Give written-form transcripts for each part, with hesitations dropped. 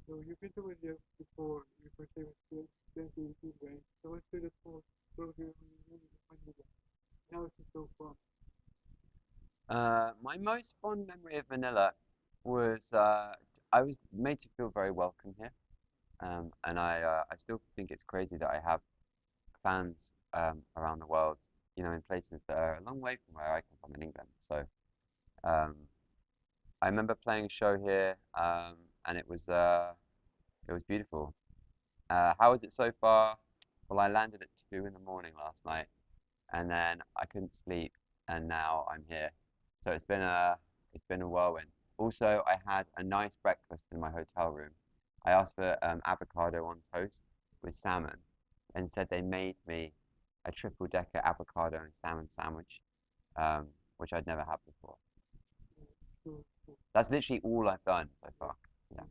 So you've been to India before, your first time was 2018, right? So what's the most program you really when you there? How is it so far? My most fond memory of Manila was I was made to feel very welcome here, and I still think it's crazy that I have fans around the world, in places that are a long way from where I come from in England. So um, I remember playing a show here, and it was beautiful. How was it so far? Well, I landed at 2 in the morning last night, and then I couldn't sleep, and now I'm here. So it's been a whirlwind. Also, I had a nice breakfast in my hotel room. I asked for avocado on toast with salmon, and said they made me a triple decker avocado and salmon sandwich, which I'd never had before. So, so, That's literally all I've done so far. Yeah.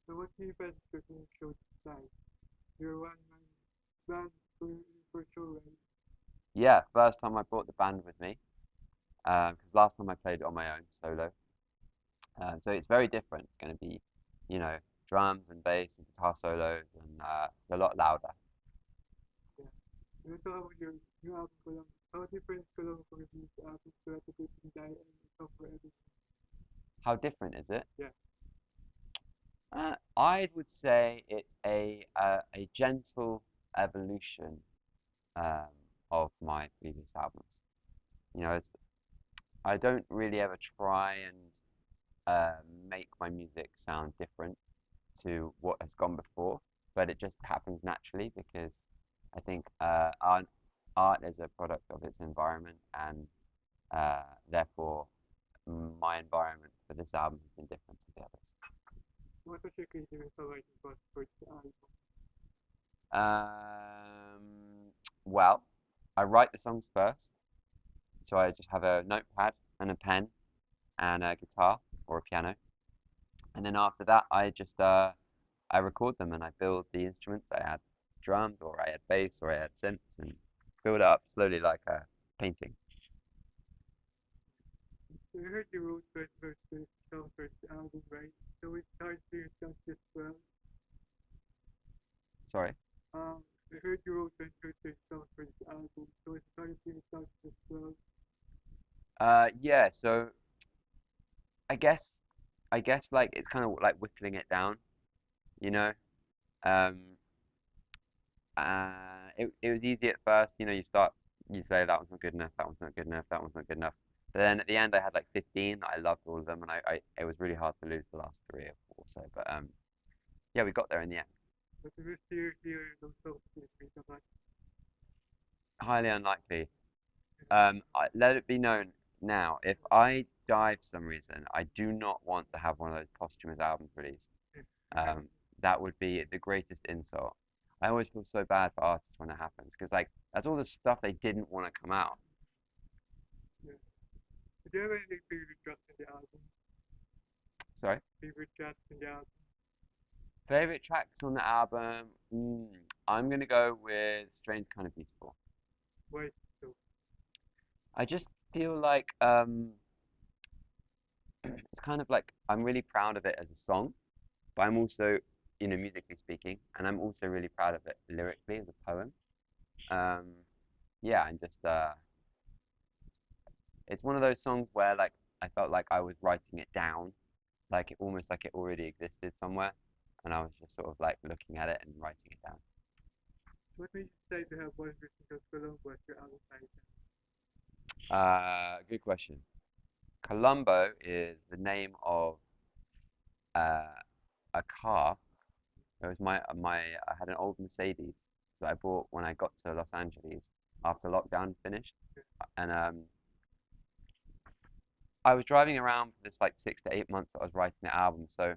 so what do you best cooking show tonight? You're one man band for show, right? Yeah, first time I brought the band with me, because last time I played it on my own solo. So it's very different. It's going to be, you know, drums and bass and guitar solos, and it's a lot louder. Yeah. You talk about your new album Columbo. How different Columbo from your album to the good die and stuff for everything? How different is it? Yeah. I would say it's a gentle evolution um, of my previous albums. I don't really ever try and make my music sound different to what has gone before, but it just happens naturally because I think art is a product of its environment, and therefore my environment for this album has been different to the others. What was your creative writing process for the album? Well, I write the songs first, so I just have a notepad and a pen and a guitar or a piano, and then after that, I record them and I build the instruments. I add drums, or I add bass, or I add synths, and build it up slowly like a painting. So I heard you wrote first song for the album, right? So it's hard to yourself as well. Sorry. I heard you wrote first song for the album, so it's hard to yourself as well. Yeah. So I guess, like it's kind of like whittling it down, you know. Um, it was easy at first, you say that one's not good enough, that one's not good enough, that one's not good enough. But then at the end, I had like 15. I loved all of them, and it was really hard to lose the last three or four. So, but yeah, we got there in the end. But if you hear those songs, it means a lot. Highly unlikely. Let it be known now, if I die for some reason, I do not want to have one of those posthumous albums released. Um, that would be the greatest insult. I always feel so bad for artists when it happens because like that's all the stuff they didn't want to come out. Yeah. Did you have any favorite tracks in the album? Sorry. Favorite tracks in the album? Favorite tracks on the album? I'm gonna go with Strange Kind of Beautiful. Why so? I just feel like it's kind of like I'm really proud of it as a song, but I'm also, musically speaking, and I'm also really proud of it lyrically as a poem. Um, yeah, and just it's one of those songs where like I felt like I was writing it down, like almost like it already existed somewhere, and I was just sort of like looking at it and writing it down. What made you decide to have one version of Columbo as your album title? Good question. Columbo is the name of uh, a car. It was I had an old Mercedes that I bought when I got to Los Angeles after lockdown finished, and I was driving around for this like 6 to 8 months that I was writing the album. So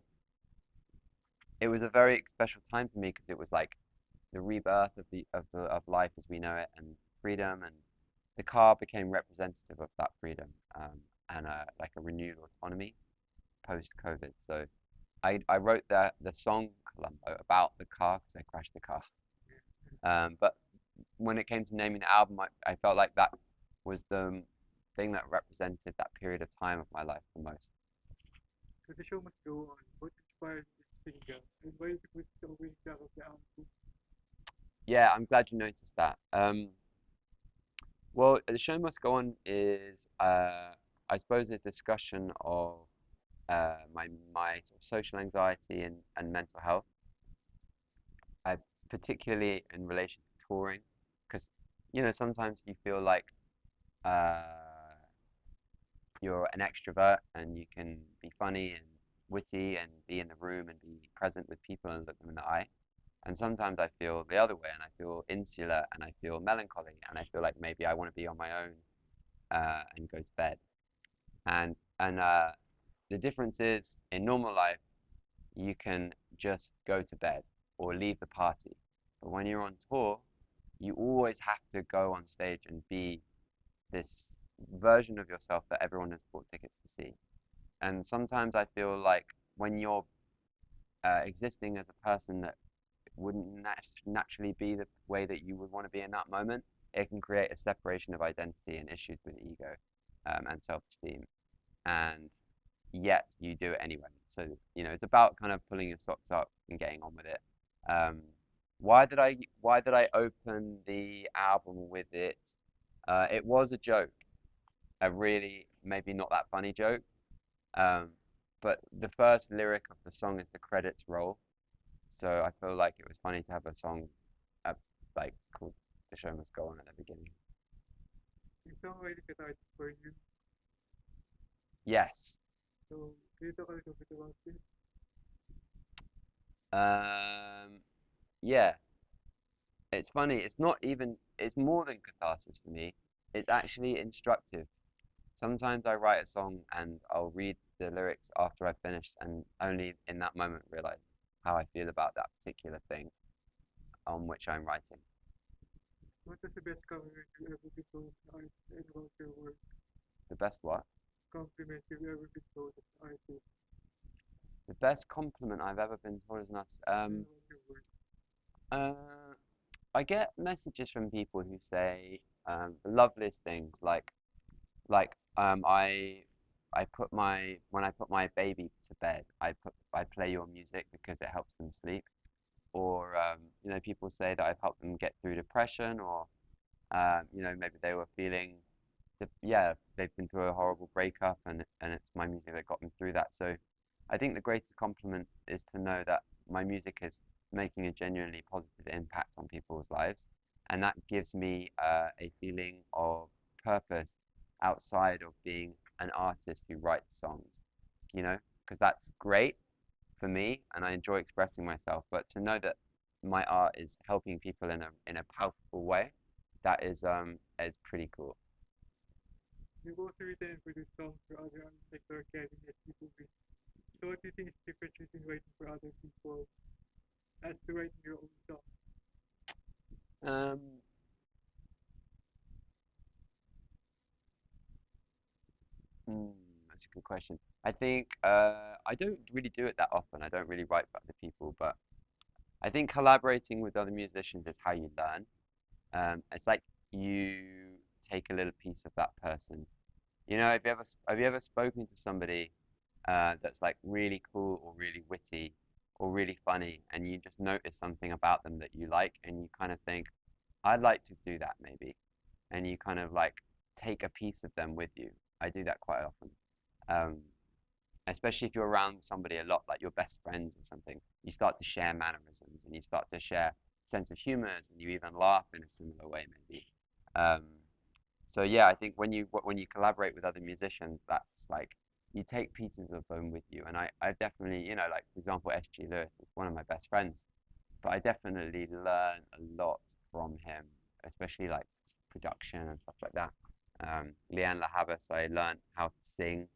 it was a very special time for me because it was like the rebirth of life as we know it, and freedom, and the car became representative of that freedom, and like a renewed autonomy post COVID. So I wrote the song Columbo about the car because I crashed the car. But when it came to naming the album, I felt like that was the thing that represented that period of time of my life the most. So the show must go on. What inspired this singer? Yeah, I'm glad you noticed that. Well, the show must go on is I suppose a discussion of my sort of social anxiety and mental health, uh, particularly in relation to touring, because sometimes you feel like uh, you're an extrovert and you can be funny and witty and be in the room and be present with people and look them in the eye. And sometimes I feel the other way and I feel insular and I feel melancholy and I feel like maybe I want to be on my own and go to bed. And the difference is in normal life you can just go to bed or leave the party. But when you're on tour, you always have to go on stage and be this version of yourself that everyone has bought tickets to see. And sometimes I feel like when you're existing as a person that wouldn't naturally be the way that you would want to be in that moment, it can create a separation of identity and issues with ego and self-esteem. And yet you do it anyway. So it's about kind of pulling your socks up and getting on with it. Um, why did I open the album with it? It was a joke, a really maybe not that funny joke. Um, but the first lyric of the song is the credits roll. So I feel like it was funny to have a song uh, like called "The Show Must Go On" at the beginning. Yung song really cathartic for you. Yes. So, can you talk a little bit about this? Um, yeah. It's funny. It's not even. It's more than catharsis for me. It's actually instructive. Sometimes I write a song and I'll read the lyrics after I've finished, and only in that moment realize how I feel about that particular thing on which I'm writing. What was the best compliment you ever been told as an artist and about your work? The best what? Compliment you've ever been told as an artist The best compliment I've ever been told is not. and about your work? Uh, I get messages from people who say the loveliest things like I put my when I put my baby to bed, I play your music because it helps them sleep. Or people say that I've helped them get through depression, or maybe they were feeling, yeah, they've been through a horrible breakup, and it's my music that got them through that. So I think the greatest compliment is to know that my music is making a genuinely positive impact on people's lives, and that gives me a feeling of purpose outside of being an artist who writes songs, because that's great for me, and I enjoy expressing myself. But to know that my art is helping people in a powerful way, that is pretty cool. You've also written and produced songs for other artists like Lord Kevin and people with. So what do you think is the difference between writing for other people as to writing your own song? Um, hmm, that's a good question. I think I don't really do it that often. I don't really write for other people, but I think collaborating with other musicians is how you learn. It's like you take a little piece of that person. Have you ever spoken to somebody that's like really cool or really witty or really funny, and you just notice something about them that you like, and you kind of think, I'd like to do that maybe, and you kind of like take a piece of them with you. I do that quite often. Um, Especially if you're around somebody a lot, like your best friends or something, you start to share mannerisms and you start to share sense of humors and you even laugh in a similar way, maybe. Um, so yeah, I think when you collaborate with other musicians, that's like you take pieces of them with you. And I definitely, like for example, S.G. Lewis is one of my best friends, but I definitely learn a lot from him, especially like production and stuff like that. Leanne La Havas, I learned how to sing.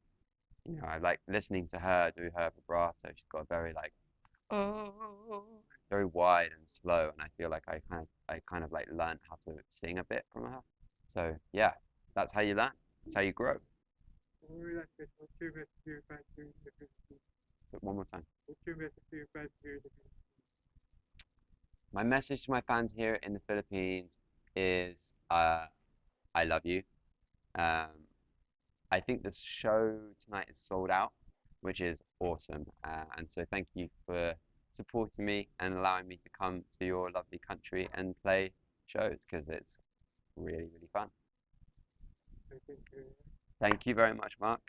I like listening to her do her vibrato. She's got a very like oh, very wide and slow, and I feel like I kind of like learned how to sing a bit from her. So yeah, that's how you learn. That's how you grow. Or last question, what's your message to your fans here in the Philippines? So one more time. What's your message to your fans here in the Philippines? My message to my fans here in the Philippines is uh, I love you. Um, I think the show tonight is sold out, which is awesome. And so thank you for supporting me and allowing me to come to your lovely country and play shows because it's really, really fun. I think Thank you very much, Mark.